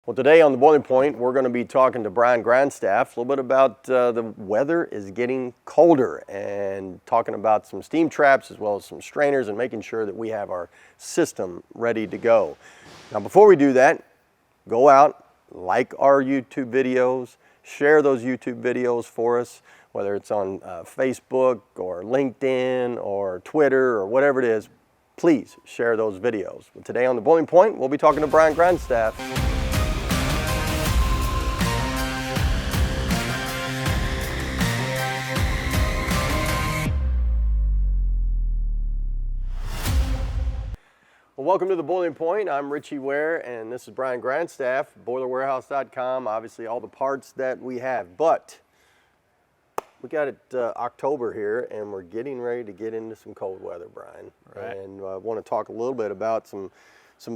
Well, today on The Boiling Point, we're going to be talking to Brian Grandstaff a little bit about the weather is getting colder and talking about some steam traps as well as some strainers and making sure that we have our system ready to go. Now, before we do that, go out, like our YouTube videos, share those YouTube videos for us, whether it's on Facebook or LinkedIn or Twitter or whatever it is. Please share those videos. But today on The Boiling Point, we'll be talking to Brian Grandstaff. Well, welcome to The Boiling Point. I'm Richie Ware, and this is Brian Grandstaff, BoilerWarehouse.com, obviously all the parts that we have. But we got it October here, and we're getting ready to get into some cold weather, Brian. Right. And I want to talk a little bit about some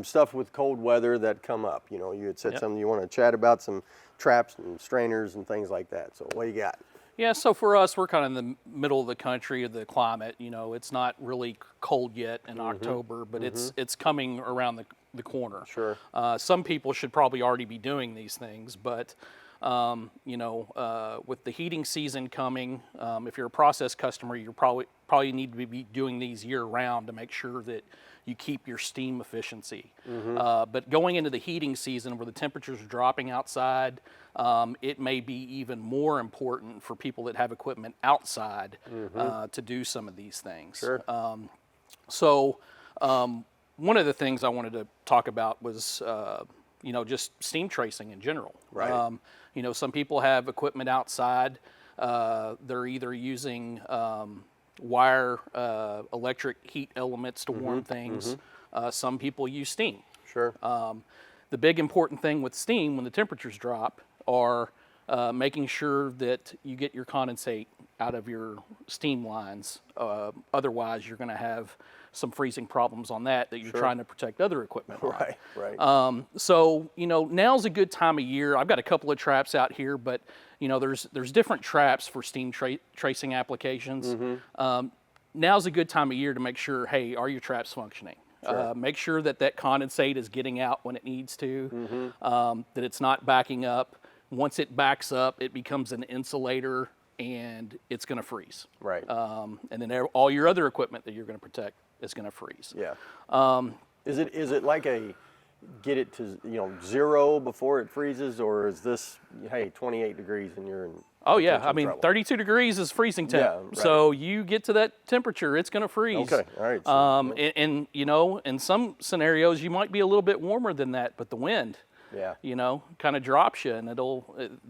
stuff with cold weather that come up. You know, you had said something you want to chat about, some traps and strainers and things like that. So what do you got? Yeah, so for us, we're kind of in the middle of the country of the climate. You know, it's not really cold yet in October, but it's coming around the corner. Sure. Some people should probably already be doing these things, but you know, with the heating season coming, if you're a process customer, you probably need to be doing these year round to make sure that you keep your steam efficiency. But going into the heating season where the temperatures are dropping outside, it may be even more important for people that have equipment outside to do some of these things. Sure. One of the things I wanted to talk about was you know, just steam tracing in general. Right. You know, some people have equipment outside. They're either using WARE electric heat elements to warm things. Some people use steam. Sure. The big important thing with steam when the temperatures drop are making sure that you get your condensate out of your steam lines. Otherwise, you're going to have some freezing problems on that you're trying to protect other equipment on. Right. So, you know, now's a good time of year. I've got a couple of traps out here, but, you know, there's different traps for steam tracing applications. Now's a good time of year to make sure, hey, are your traps functioning? Sure. Make sure that condensate is getting out when it needs to, that it's not backing up. Once it backs up, it becomes an insulator and it's going to freeze. Right. And then all your other equipment that you're going to protect is going to freeze. Yeah. Is it like a get it to, you know, 0 before it freezes, or is this, hey, 28 degrees and you're in Oh yeah, I mean, trouble? 32 degrees is freezing temp. Yeah, right. So you get to that temperature, it's going to freeze. Okay, all right. So, and you know, in some scenarios, you might be a little bit warmer than that, but the wind, yeah, you know, kind of drops you, and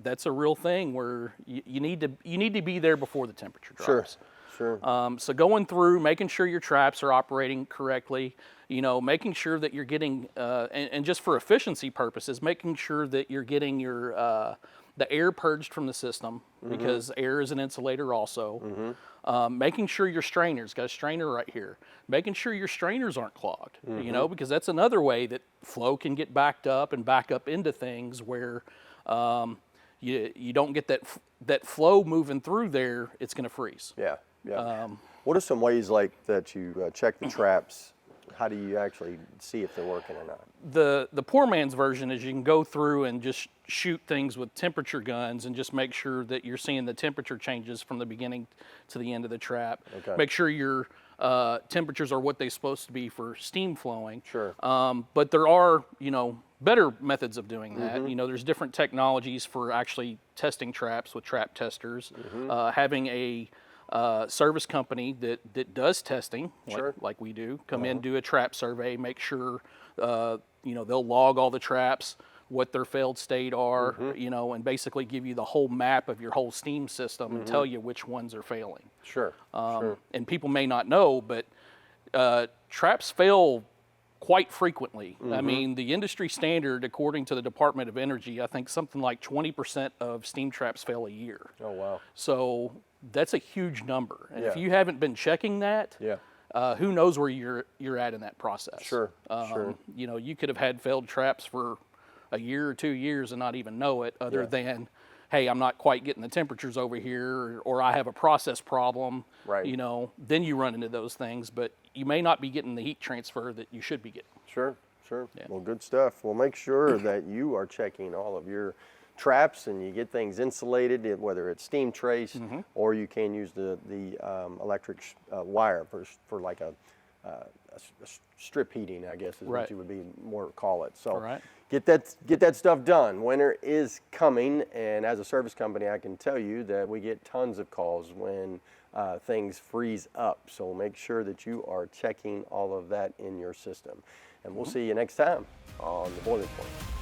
that's a real thing where you need to be there before the temperature drops. Sure. So going through, making sure your traps are operating correctly, you know, making sure that you're getting, and just for efficiency purposes, making sure that you're getting your the air purged from the system, because air is an insulator also. Making sure your strainers, got a strainer right here, making sure your strainers aren't clogged, you know, because that's another way that flow can get backed up and back up into things where you don't get that flow moving through there, it's going to freeze. Yeah. What are some ways like that you check the traps? How do you actually see if they're working or not? The poor man's version is you can go through and just shoot things with temperature guns and just make sure that you're seeing the temperature changes from the beginning to the end of the trap. Okay. Make sure your temperatures are what they're supposed to be for steam flowing. Sure. But there are, you know, better methods of doing that. You know, there's different technologies for actually testing traps with trap testers. Having a service company that does testing, like we do, come in, do a trap survey, make sure, you know, they'll log all the traps, what their failed state are, you know, and basically give you the whole map of your whole steam system and tell you which ones are failing. Sure. And people may not know, but traps fail quite frequently. I mean, the industry standard, according to the Department of Energy, I think something like 20% of steam traps fail a year. Oh, wow. So that's a huge number. And if you haven't been checking that, who knows where you're at in that process. Sure. You know, you could have had failed traps for a year or 2 years and not even know it, other than, hey, I'm not quite getting the temperatures over here, or I have a process problem. Right. You know, then you run into those things, but you may not be getting the heat transfer that you should be getting. Sure. Sure. Yeah. Well, good stuff. Well, make sure that you are checking all of your traps and you get things insulated, whether it's steam trace or you can use the electric wire for like a strip heating, I guess is what you would be more call it. So get that stuff done. Winter is coming, and as a service company, I can tell you that we get tons of calls when things freeze up. So make sure that you are checking all of that in your system. And we'll see you next time on The Boiling Point.